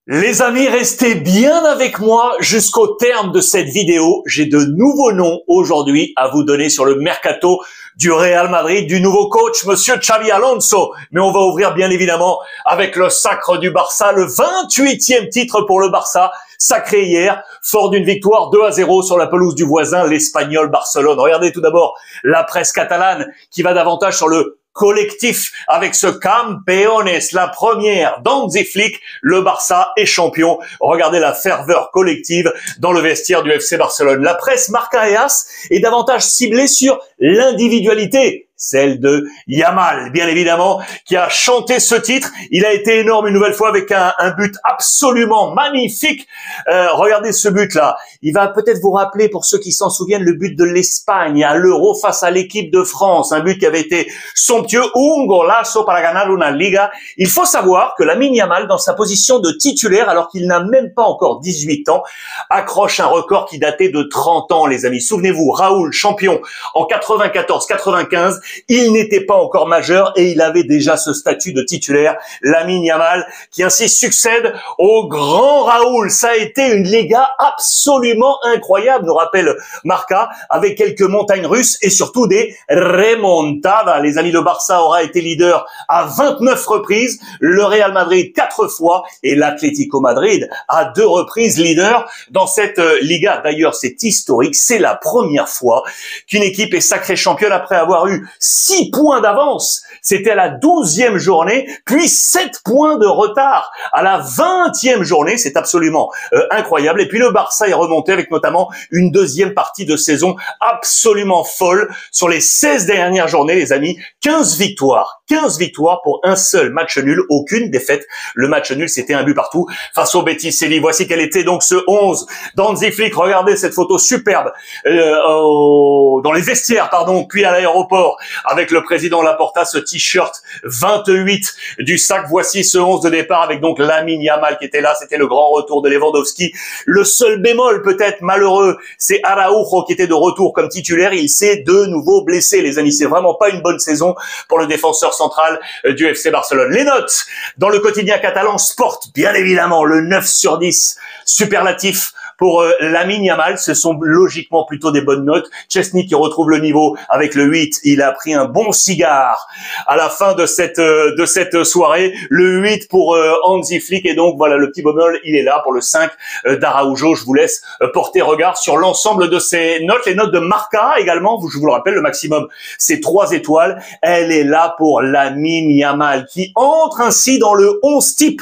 Les amis, restez bien avec moi jusqu'au terme de cette vidéo. J'ai de nouveaux noms aujourd'hui à vous donner sur le mercato du Real Madrid, du nouveau coach, monsieur Xabi Alonso. Mais on va ouvrir bien évidemment avec le sacre du Barça, le 28e titre pour le Barça, sacré hier, fort d'une victoire 2-0 sur la pelouse du voisin, l'Espagnol Barcelone. Regardez tout d'abord la presse catalane qui va davantage sur le collectif avec ce Campeones, la première d'Hansi Flick, le Barça est champion. Regardez la ferveur collective dans le vestiaire du FC Barcelone. La presse Marca et AS est davantage ciblée sur l'individualité, celle de Yamal, bien évidemment, qui a chanté ce titre. Il a été énorme une nouvelle fois avec un but absolument magnifique. Regardez ce but-là. Il va peut-être vous rappeler, pour ceux qui s'en souviennent, le but de l'Espagne à l'Euro face à l'équipe de France. Un but qui avait été somptueux. Un golazo para ganar una liga. Il faut savoir que Lamine Yamal, dans sa position de titulaire, alors qu'il n'a même pas encore 18 ans, accroche un record qui datait de 30 ans, les amis. Souvenez-vous, Raoul, champion en 94-95, il n'était pas encore majeur et il avait déjà ce statut de titulaire. Lamine Yamal qui ainsi succède au grand Raoul. Ça a été une Liga absolument incroyable, nous rappelle Marca, avec quelques montagnes russes et surtout des remontadas. Les amis, le Barça aura été leader à 29 reprises, le Real Madrid 4 fois et l'Atlético Madrid à 2 reprises leader dans cette Liga. D'ailleurs, c'est historique, c'est la première fois qu'une équipe est sacrée championne après avoir eu 6 points d'avance. C'était à la 12e journée, puis 7 points de retard à la 20e journée. C'est absolument incroyable. Et puis le Barça est remonté avec notamment une deuxième partie de saison absolument folle. Sur les 16 dernières journées, les amis, 15 victoires. 15 victoires pour un seul match nul, aucune défaite. Le match nul, c'était un but partout face au Betis Séville. Voici quel était donc ce 11 d'Hansi Flick. Regardez cette photo superbe dans les vestiaires, puis à l'aéroport avec le président Laporta, ce t-shirt 28 du SAC. Voici ce 11 de départ avec donc Lamine Yamal qui était là. C'était le grand retour de Lewandowski. Le seul bémol peut-être malheureux, c'est Araujo qui était de retour comme titulaire. Il s'est de nouveau blessé, les amis. C'est vraiment pas une bonne saison pour le défenseur central du FC Barcelone. Les notes dans le quotidien catalan Sport, bien évidemment, le 9 sur 10 superlatif pour Lamine Yamal. Ce sont logiquement plutôt des bonnes notes. Chesney qui retrouve le niveau avec le 8. Il a pris un bon cigare à la fin de cette soirée. Le 8 pour Hansi Flick. Et donc, voilà, le petit bémol, il est là pour le 5 d'Araujo. Je vous laisse porter regard sur l'ensemble de ces notes. Les notes de Marca également, je vous le rappelle, le maximum, c'est 3 étoiles. Elle est là pour Lamine Yamal qui entre ainsi dans le 11 type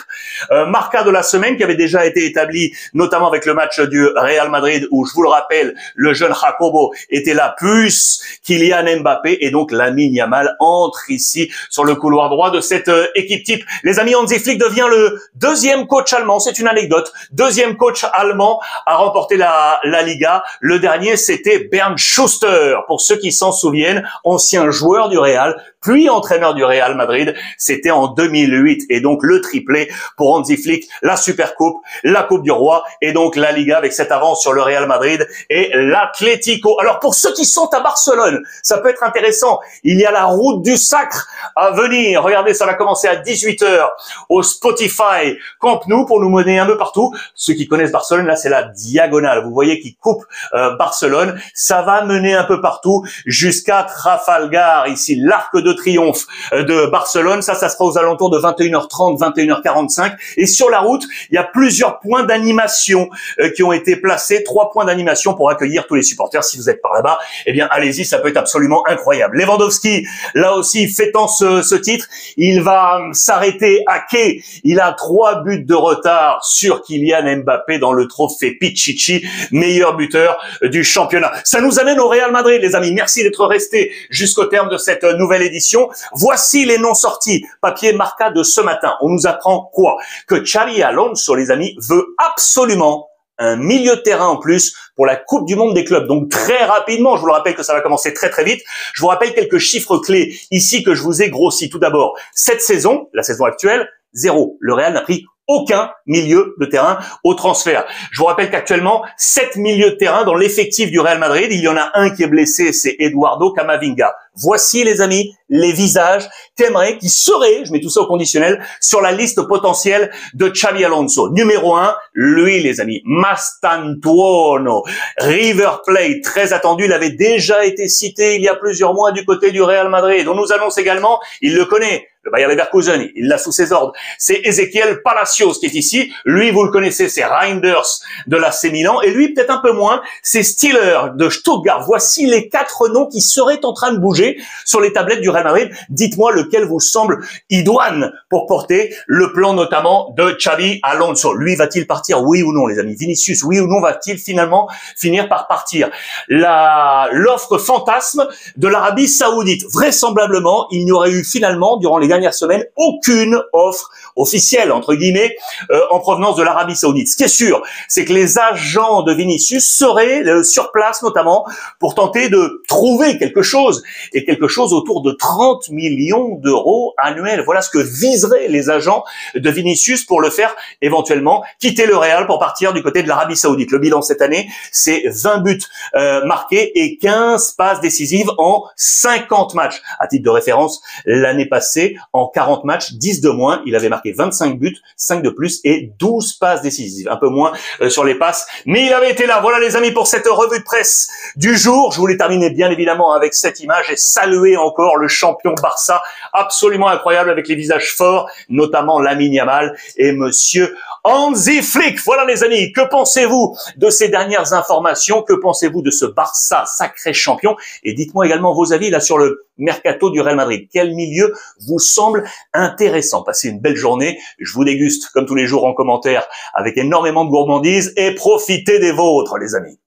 Marca de la semaine qui avait déjà été établi, notamment avec le match du Real Madrid où, je vous le rappelle, le jeune Jacobo était là, plus Kylian Mbappé, et donc Lamine Yamal entre ici sur le couloir droit de cette équipe type. Les amis, Hansi Flick devient le deuxième coach allemand, c'est une anecdote, deuxième coach allemand à remporter la Liga. Le dernier, c'était Bernd Schuster, pour ceux qui s'en souviennent, ancien joueur du Real, puis entraîneur du Real Madrid, c'était en 2008. Et donc le triplé pour Hansi Flick, la Supercoupe, la Coupe du Roi et donc la Liga avec cette avance sur le Real Madrid et l'Atlético. Alors pour ceux qui sont à Barcelone, ça peut être intéressant. Il y a la route du sacre à venir. Regardez, ça va commencer à 18h au Spotify Camp Nou pour nous mener un peu partout. Ceux qui connaissent Barcelone, là c'est la diagonale. Vous voyez qui coupe Barcelone. Ça va mener un peu partout jusqu'à Trafalgar, ici l'arc de triomphe de Barcelone. Ça sera aux alentours de 21h30, 21h45. Et sur la route, il y a plusieurs points d'animation qui ont été placés. 3 points d'animation pour accueillir tous les supporters. Si vous êtes par là-bas, eh bien, allez-y, ça peut être absolument incroyable. Lewandowski, là aussi, fêtant ce titre, il va s'arrêter à quai. Il a 3 buts de retard sur Kylian Mbappé dans le trophée Pichichi, meilleur buteur du championnat. Ça nous amène au Real Madrid, les amis. Merci d'être restés jusqu'au terme de cette nouvelle édition. Voici les noms sortis. Papier Marca de ce matin. On nous apprend quoi? Que Xabi Alonso, les amis, veut absolument un milieu de terrain en plus pour la Coupe du Monde des clubs. Donc très rapidement, je vous le rappelle que ça va commencer très très vite. Je vous rappelle quelques chiffres clés ici que je vous ai grossis. Tout d'abord, cette saison, la saison actuelle, 0. Le Real n'a pris aucun milieu de terrain au transfert. Je vous rappelle qu'actuellement, 7 milieux de terrain dans l'effectif du Real Madrid. Il y en a un qui est blessé, c'est Eduardo Camavinga. Voici, les amis, les visages qu'aimerait, qui seraient, je mets tout ça au conditionnel, sur la liste potentielle de Xabi Alonso. Numéro 1, lui, les amis, Mastantuono, River Plate, très attendu, il avait déjà été cité il y a plusieurs mois du côté du Real Madrid. On nous annonce également, il le connaît, le Bayer Leverkusen, il l'a sous ses ordres. C'est Ezequiel Palacios qui est ici. Lui, vous le connaissez, c'est Reinders de l'AC Milan. Et lui, peut-être un peu moins, c'est Stiller de Stuttgart. Voici les 4 noms qui seraient en train de bouger sur les tablettes du Real Madrid. Dites-moi lequel vous semble idoine pour porter le plan notamment de Xabi Alonso. Lui, va-t-il partir, oui ou non, les amis? Vinicius, oui ou non, va-t-il finalement finir par partir? L'offre fantasme de l'Arabie Saoudite. Vraisemblablement, il n'y aurait eu finalement, durant les dernières semaines, aucune offre officielle, entre guillemets, en provenance de l'Arabie Saoudite. Ce qui est sûr, c'est que les agents de Vinicius seraient sur place, notamment, pour tenter de trouver quelque chose, et quelque chose autour de 30 millions d'euros annuels. Voilà ce que viseraient les agents de Vinicius pour le faire, éventuellement, quitter le Real pour partir du côté de l'Arabie Saoudite. Le bilan cette année, c'est 20 buts marqués et 15 passes décisives en 50 matchs. À titre de référence, l'année passée, en 40 matchs, 10 de moins, il avait marqué 25 buts, 5 de plus et 12 passes décisives. Un peu moins sur les passes, mais il avait été là. Voilà, les amis, pour cette revue de presse du jour. Je voulais terminer bien évidemment avec cette image et saluer encore le champion Barça, absolument incroyable, avec les visages forts, notamment Lamine Yamal et monsieur Hansi Flick. Voilà, les amis, que pensez-vous de ces dernières informations? Que pensez-vous de ce Barça sacré champion? Et dites-moi également vos avis là sur le mercato du Real Madrid. Quel milieu vous semble intéressant? Passez une belle journée. Je vous déguste comme tous les jours en commentaire avec énormément de gourmandise et profitez des vôtres, les amis.